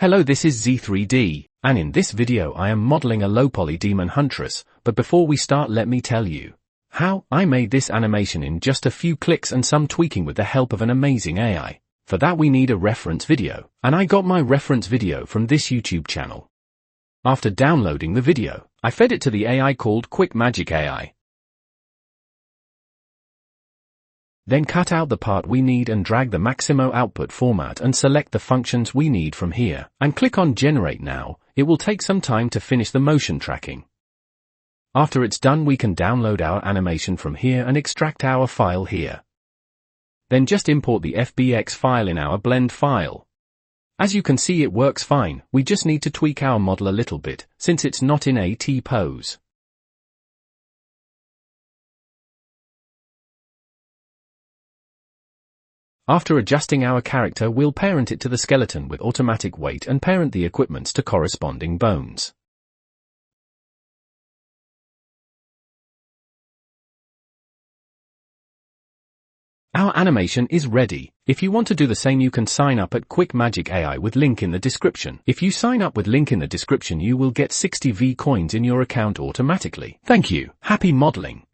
Hello, this is Z3D, and in this video I am modeling a Lowpoly demon Huntress, but before we start let me tell you how I made this animation in just a few clicks and some tweaking with the help of an amazing AI. For that we need a reference video, and I got my reference video from this YouTube channel. After downloading the video, I fed it to the AI called Quick Magic AI. Then cut out the part we need and drag the Maximo output format and select the functions we need from here, and click on Generate Now. It will take some time to finish the motion tracking. After it's done we can download our animation from here and extract our file here. Then just import the FBX file in our blend file. As you can see it works fine, we just need to tweak our model a little bit, since it's not in a T-pose. After adjusting our character we'll parent it to the skeleton with automatic weight and parent the equipments to corresponding bones. Our animation is ready. If you want to do the same you can sign up at Quick Magic AI with link in the description. If you sign up with link in the description you will get 60 V coins in your account automatically. Thank you. Happy modeling.